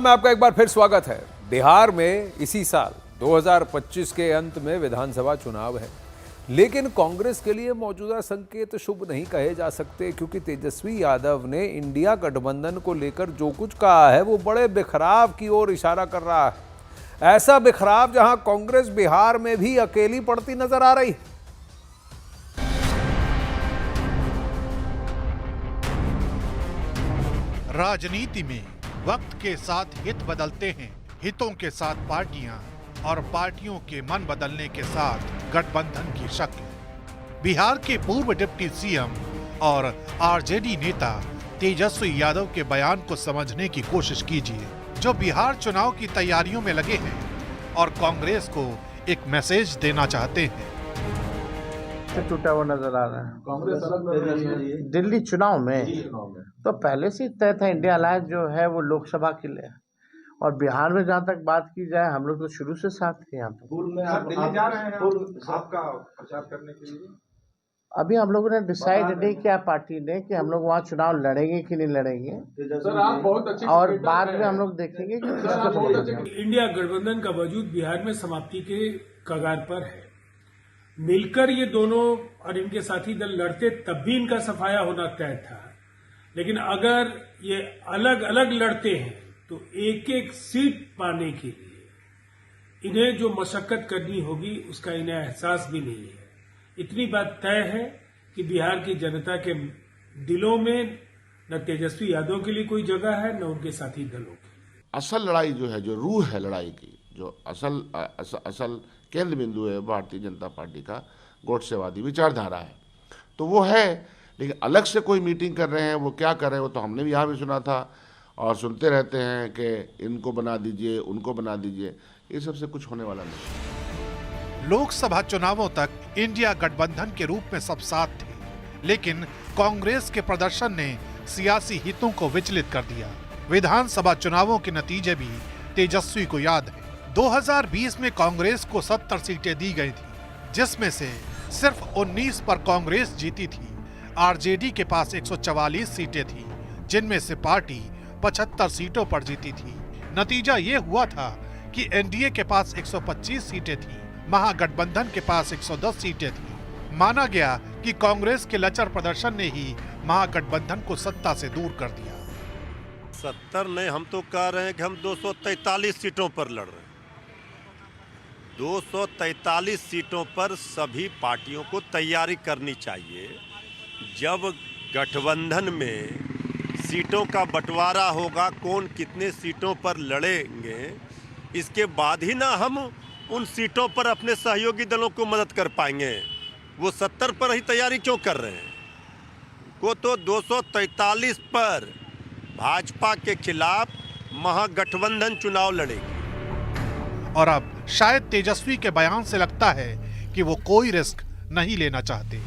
में आपका एक बार फिर स्वागत है। बिहार में इसी साल 2025 के अंत में विधानसभा चुनाव है, लेकिन कांग्रेस के लिए मौजूदा संकेत शुभ नहीं कहे जा सकते, क्योंकि तेजस्वी यादव ने इंडिया गठबंधन को लेकर जो कुछ कहा है वो बड़े बिखराव की ओर इशारा कर रहा है। ऐसा बिखराव जहां कांग्रेस बिहार में भी अकेली पड़ती नजर आ रही है। राजनीति में वक्त के साथ हित बदलते हैं, हितों के साथ पार्टियां और पार्टियों के मन बदलने के साथ गठबंधन की शक्ल। बिहार के पूर्व डिप्टी सीएम और आरजेडी नेता तेजस्वी यादव के बयान को समझने की कोशिश कीजिए, जो बिहार चुनाव की तैयारियों में लगे हैं और कांग्रेस को एक मैसेज देना चाहते हैं। टूटा हुआ नजर आ रहा है कांग्रेस दिल्ली चुनाव में तो पहले से ही तय था। इंडिया अलायंस जो है वो लोकसभा के लिए, और बिहार में जहाँ तक बात की जाए हम लोग तो शुरू से साथ थे। यहाँ पर दिल्ली जा रहे हैं आपका प्रचार करने के लिए। अभी हम लोगों ने डिसाइड नहीं किया पार्टी ने कि हम लोग वहाँ चुनाव लड़ेंगे कि नहीं लड़ेंगे, सर आप बहुत अच्छे और बाद में हम लोग देखेंगे कि किसको। इंडिया गठबंधन का वजूद बिहार में समाप्ति के कगार पर है। मिलकर ये दोनों और इनके साथी दल लड़ते तब भी इनका सफाया होना तय था, लेकिन अगर ये अलग अलग लड़ते हैं तो एक एक सीट पाने के लिए इन्हें जो मशक्कत करनी होगी उसका इन्हें एहसास भी नहीं है। इतनी बात तय है कि बिहार की जनता के दिलों में न तेजस्वी यादव के लिए कोई जगह है, न उनके साथी दलों की। असल लड़ाई जो है, जो रूह है लड़ाई की, जो असल केंद्र बिंदु है भारतीय जनता पार्टी का, गोडसेवादी विचारधारा है, तो वो है। लेकिन अलग से कोई मीटिंग कर रहे हैं, वो क्या कर रहे हैं वो तो हमने भी यहाँ भी सुना था और सुनते रहते हैं कि इनको बना दीजिए, उनको बना दीजिए। ये सबसे कुछ होने वाला नहीं। लोकसभा चुनावों तक इंडिया गठबंधन के रूप में सब साथ थे, लेकिन कांग्रेस के प्रदर्शन ने सियासी हितों को विचलित कर दिया। विधानसभा चुनावों के नतीजे भी तेजस्वी को याद है। 2020 में कांग्रेस को 70 सीटें दी गई थी, जिसमें से सिर्फ 19 पर कांग्रेस जीती थी। आरजेडी के पास 144 सीटें थी, जिनमें से पार्टी 75 सीटों पर जीती थी। नतीजा ये हुआ था कि एनडीए के पास 125 सीटें थी, महागठबंधन के पास 110 सीटें थी। माना गया कि कांग्रेस के लचर प्रदर्शन ने ही महागठबंधन को सत्ता से दूर कर दिया। 70 नहीं, हम तो कह रहे हैं कि हम 243 सीटों पर लड़ रहे हैं। 243 सीटों पर सभी पार्टियों को तैयारी करनी चाहिए। जब गठबंधन में सीटों का बंटवारा होगा, कौन कितने सीटों पर लड़ेंगे, इसके बाद ही ना हम उन सीटों पर अपने सहयोगी दलों को मदद कर पाएंगे। वो 70 पर ही तैयारी क्यों कर रहे हैं? वो तो 243 पर भाजपा के खिलाफ महागठबंधन चुनाव लड़ेगी। और अब शायद तेजस्वी के बयान से लगता है कि वो कोई रिस्क नहीं लेना चाहते।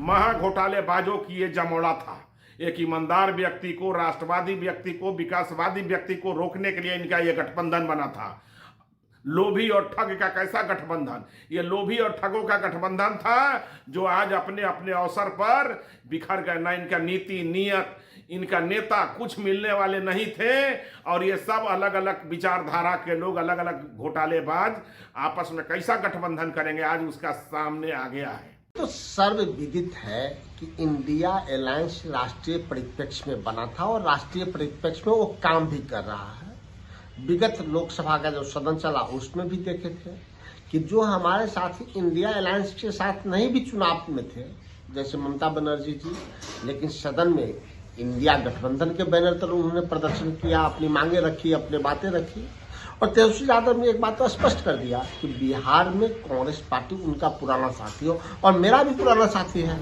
महाघोटालेबाजों की ये जमोड़ा था। एक ईमानदार व्यक्ति को, राष्ट्रवादी व्यक्ति को, विकासवादी व्यक्ति को रोकने के लिए इनका ये गठबंधन बना था। लोभी और ठग का कैसा गठबंधन? ये लोभी और ठगों का गठबंधन था, जो आज अपने अपने अवसर पर बिखर गए। ना इनका नीति, नियत, इनका नेता कुछ मिलने वाले नहीं थे, और ये सब अलग अलग विचारधारा के लोग, अलग अलग घोटालेबाज आपस में कैसा गठबंधन करेंगे, आज उसका सामने आ गया है। तो सर्वविदित है कि इंडिया अलायंस राष्ट्रीय परिप्रेक्ष्य में बना था और राष्ट्रीय परिप्रेक्ष्य में वो काम भी कर रहा है। विगत लोकसभा का जो सदन चला उसमें भी देखे थे कि जो हमारे साथी इंडिया अलायंस के साथ नहीं भी चुनाव में थे, जैसे ममता बनर्जी जी, लेकिन सदन में इंडिया गठबंधन के बैनर तले उन्होंने प्रदर्शन किया, अपनी मांगे रखी, अपनी बातें रखी। और तेजस्वी यादव ने एक बात तो स्पष्ट कर दिया कि बिहार में कांग्रेस पार्टी उनका पुराना साथी हो, और मेरा भी पुराना साथी है।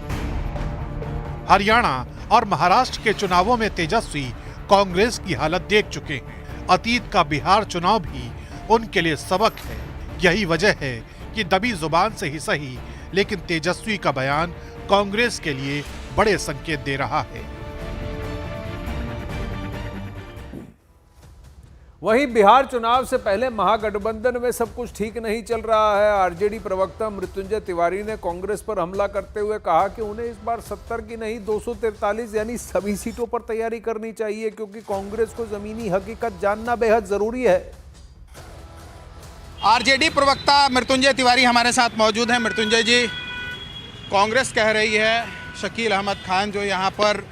हरियाणा और महाराष्ट्र के चुनावों में तेजस्वी कांग्रेस की हालत देख चुके हैं। अतीत का बिहार चुनाव भी उनके लिए सबक है। यही वजह है कि दबी जुबान से ही सही, लेकिन तेजस्वी का बयान कांग्रेस के लिए बड़े संकेत दे रहा है। वहीं बिहार चुनाव से पहले महागठबंधन में सब कुछ ठीक नहीं चल रहा है। आरजेडी प्रवक्ता मृत्युंजय तिवारी ने कांग्रेस पर हमला करते हुए कहा कि उन्हें इस बार 70 की नहीं 243 यानी सभी सीटों पर तैयारी करनी चाहिए, क्योंकि कांग्रेस को जमीनी हकीकत जानना बेहद जरूरी है। आरजेडी प्रवक्ता मृत्युंजय तिवारी हमारे साथ मौजूद हैं। मृत्युंजय जी, कांग्रेस कह रही है, शकील अहमद खान जो यहाँ पर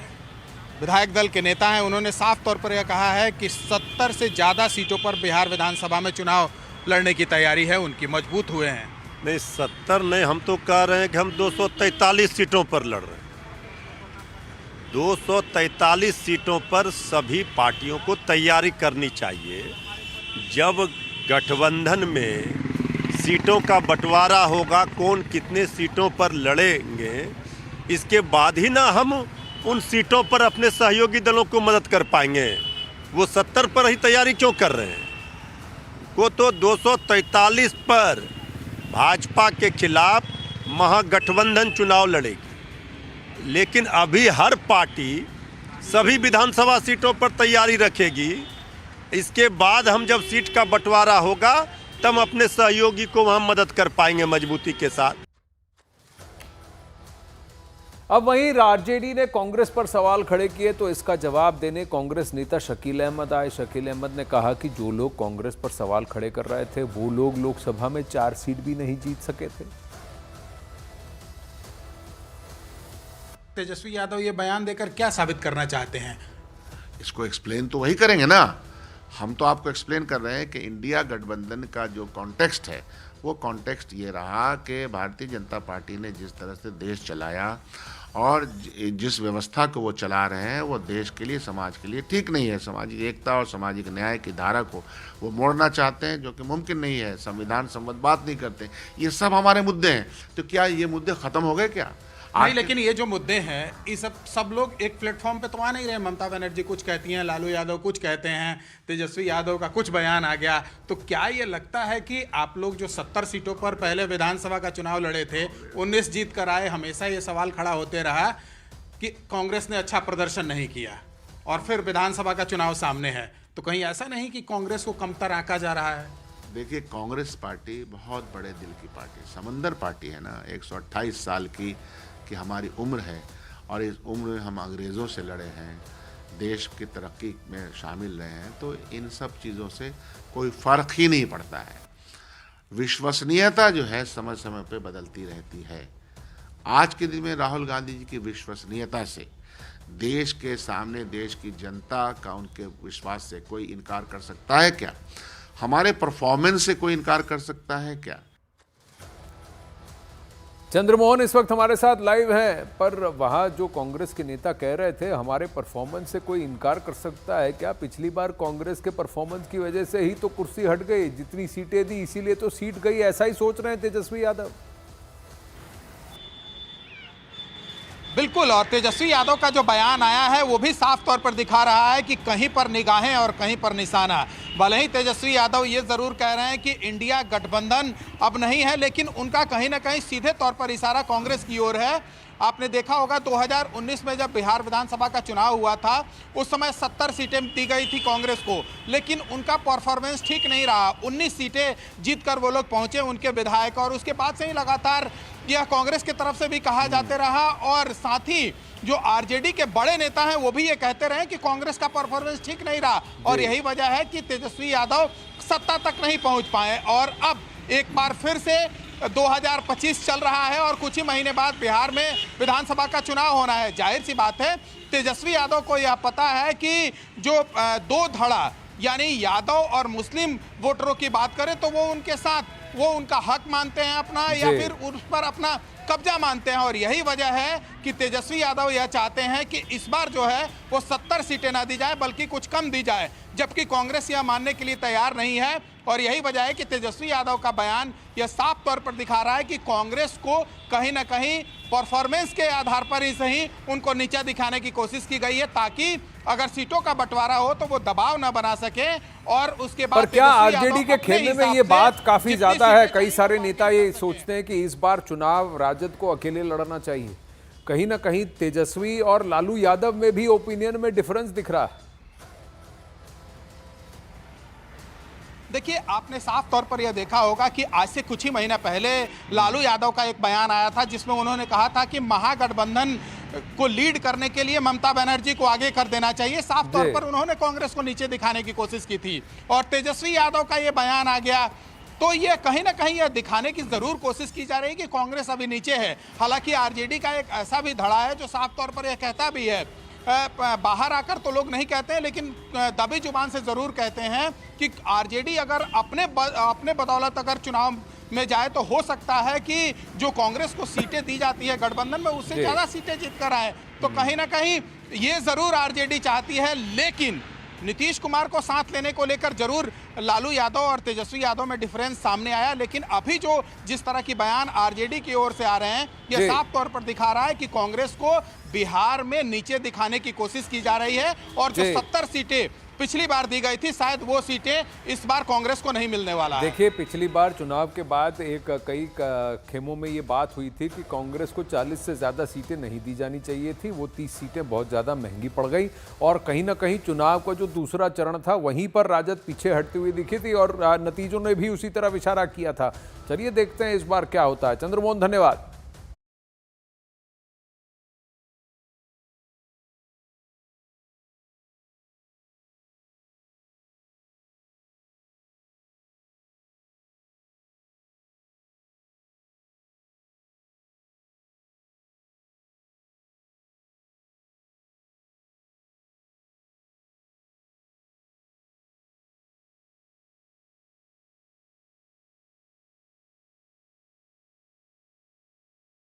विधायक दल के नेता हैं, उन्होंने साफ तौर पर यह कहा है कि 70 से ज़्यादा सीटों पर बिहार विधानसभा में चुनाव लड़ने की तैयारी है उनकी, मजबूत हुए हैं। नहीं 70 नहीं, हम तो कह रहे हैं कि हम 243 सीटों पर लड़ रहे हैं। 243 सीटों पर सभी पार्टियों को तैयारी करनी चाहिए। जब गठबंधन में सीटों का बंटवारा होगा, कौन कितने सीटों पर लड़ेंगे, इसके बाद ही ना हम उन सीटों पर अपने सहयोगी दलों को मदद कर पाएंगे। वो 70 पर ही तैयारी क्यों कर रहे हैं? वो तो 243 पर भाजपा के खिलाफ महागठबंधन चुनाव लड़ेगी, लेकिन अभी हर पार्टी सभी विधानसभा सीटों पर तैयारी रखेगी। इसके बाद हम जब सीट का बंटवारा होगा तब अपने सहयोगी को वहां मदद कर पाएंगे मजबूती के साथ। अब वहीं आरजेडी ने कांग्रेस पर सवाल खड़े किए तो इसका जवाब देने कांग्रेस नेता शकील अहमद आए। शकील अहमद ने कहा कि जो लोग कांग्रेस पर सवाल खड़े कर रहे थे वो लोग लोकसभा में 4 सीट भी नहीं जीत सके थे। तेजस्वी यादव ये बयान देकर क्या साबित करना चाहते हैं? इसको एक्सप्लेन तो वही करेंगे ना। हम तो आपको एक्सप्लेन कर रहे हैं कि इंडिया गठबंधन का जो कॉन्टेक्स्ट है वो कॉन्टेक्स्ट ये रहा कि भारतीय जनता पार्टी ने जिस तरह से देश चलाया और जिस व्यवस्था को वो चला रहे हैं वो देश के लिए, समाज के लिए ठीक नहीं है। सामाजिक एकता और सामाजिक न्याय की धारा को वो मोड़ना चाहते हैं, जो कि मुमकिन नहीं है। संविधान सम्मत बात नहीं करते। ये सब हमारे मुद्दे हैं। तो क्या ये मुद्दे खत्म हो गए क्या? नहीं, लेकिन ये जो मुद्दे हैं, ये सब लोग एक प्लेटफॉर्म पे तो आ नहीं रहे। ममता बनर्जी कुछ कहती हैं, लालू यादव कुछ कहते हैं, तेजस्वी यादव का कुछ बयान आ गया। तो क्या ये लगता है कि आप लोग जो 70 सीटों पर पहले विधानसभा का चुनाव लड़े थे, 19 जीत कर आए, हमेशा ये सवाल खड़ा होते रहा कि कांग्रेस ने अच्छा प्रदर्शन नहीं किया और फिर विधानसभा का चुनाव सामने है, तो कहीं ऐसा नहीं कि कांग्रेस को कमतर आंका जा रहा है? देखिए, कांग्रेस पार्टी बहुत बड़े दिल की पार्टी, समंदर पार्टी है ना। 128 साल की हमारी उम्र है और इस उम्र में हम अंग्रेज़ों से लड़े हैं, देश की तरक्की में शामिल रहे हैं, तो इन सब चीज़ों से कोई फ़र्क ही नहीं पड़ता है। विश्वसनीयता जो है समय समय पे बदलती रहती है। आज के दिन में राहुल गांधी जी की विश्वसनीयता से देश के सामने देश की जनता का उनके विश्वास से कोई इनकार कर सकता है क्या? हमारे परफॉर्मेंस से कोई इनकार कर सकता है क्या? चंद्रमोहन इस वक्त हमारे साथ लाइव हैं, पर वहां जो कांग्रेस के नेता कह रहे थे हमारे परफॉर्मेंस से कोई इनकार कर सकता है क्या? पिछली बार कांग्रेस के परफॉर्मेंस की वजह से ही तो कुर्सी हट गई, जितनी सीटें दी इसीलिए तो सीट गई, ऐसा ही सोच रहे हैं तेजस्वी यादव? बिल्कुल, और तेजस्वी यादव का जो बयान आया है वो भी साफ तौर पर दिखा रहा है कि कहीं पर निगाहें और कहीं पर निशाना। भले ही तेजस्वी यादव ये ज़रूर कह रहे हैं कि इंडिया गठबंधन अब नहीं है, लेकिन उनका कहीं ना कहीं सीधे तौर पर इशारा कांग्रेस की ओर है। आपने देखा होगा 2019 में जब बिहार विधानसभा का चुनाव हुआ था, उस समय 70 सीटें दी गई थी कांग्रेस को, लेकिन उनका परफॉर्मेंस ठीक नहीं रहा। 19 सीटें जीतकर वो लोग पहुंचे, उनके विधायक, और उसके बाद से ही लगातार यह कांग्रेस की तरफ से भी कहा जाते रहा और साथ ही जो आरजेडी के बड़े नेता हैं वो भी ये कहते रहे कि कांग्रेस का परफॉर्मेंस ठीक नहीं रहा, और यही वजह है कि तेजस्वी यादव सत्ता तक नहीं पहुंच पाए। और अब एक बार फिर से 2025 चल रहा है और कुछ ही महीने बाद बिहार में विधानसभा का चुनाव होना है। जाहिर सी बात है, तेजस्वी यादव को यह पता है कि जो दो धड़ा यानी यादव और मुस्लिम वोटरों की बात करें तो वो उनके साथ, वो उनका हक मानते हैं अपना, या फिर उस पर अपना कब्जा मानते हैं। और यही वजह है कि तेजस्वी यादव यह चाहते हैं कि इस बार जो है वो 70 सीटें ना दी जाए बल्कि कुछ कम दी जाए, जबकि कांग्रेस यह मानने के लिए तैयार नहीं है। और यही वजह है कि तेजस्वी यादव का बयान यह साफ तौर पर दिखा रहा है कि कांग्रेस को कहीं ना कहीं परफॉर्मेंस के आधार पर ही सही उनको नीचा दिखाने की कोशिश की गई है, ताकि अगर सीटों का बंटवारा हो तो वो दबाव न बना सके। और उसके बाद पर क्या आरजेडी के खेलने में ये बात काफी ज्यादा है? कई सारे नेता ये सोचते हैं कि इस बार चुनाव राजद को अकेले लड़ना चाहिए। कहीं ना कहीं तेजस्वी और लालू यादव में भी ओपिनियन में डिफरेंस दिख रहा है। देखिए, आपने साफ तौर पर यह देखा होगा कि आज से कुछ ही महीना पहले लालू यादव का एक बयान आया था जिसमें उन्होंने कहा था कि महागठबंधन को लीड करने के लिए ममता बनर्जी को आगे कर देना चाहिए। साफ तौर पर उन्होंने कांग्रेस को नीचे दिखाने की कोशिश की थी और तेजस्वी यादव का यह बयान आ गया तो ये कहीं ना कहीं यह दिखाने की जरूर कोशिश की जा रही है कि कांग्रेस अभी नीचे है। हालांकि आरजेडी का एक ऐसा भी धड़ा है जो साफ तौर पर यह कहता भी है, बाहर आकर तो लोग नहीं कहते हैं लेकिन दबी जुबान से जरूर कहते हैं कि आरजेडी अगर अपने बदौलत अगर चुनाव में जाए तो हो सकता है कि जो कांग्रेस को सीटें दी जाती है गठबंधन में उससे ज्यादा सीटें जीत कर आए। तो कहीं ना कहीं ये जरूर आरजेडी चाहती है, लेकिन नीतीश कुमार को साथ लेने को लेकर जरूर लालू यादव और तेजस्वी यादव में डिफरेंस सामने आया, लेकिन अभी जो जिस तरह की बयान आरजेडी की ओर से आ रहे हैं यह साफ तौर पर दिखा रहा है कि कांग्रेस को बिहार में नीचे दिखाने की कोशिश की जा रही है और जो 70 सीटें पिछली बार दी गई थी शायद वो सीटें इस बार कांग्रेस को नहीं मिलने वाला है। देखिए, पिछली बार चुनाव के बाद कई खेमों में ये बात हुई थी कि कांग्रेस को 40 से ज़्यादा सीटें नहीं दी जानी चाहिए थी, वो 30 सीटें बहुत ज़्यादा महंगी पड़ गई और कहीं ना कहीं चुनाव का जो दूसरा चरण था वहीं पर राजद पीछे हटती हुई दिखी थी और नतीजों ने भी उसी तरफ इशारा किया था। चलिए देखते हैं इस बार क्या होता है। चंद्रमोहन, धन्यवाद।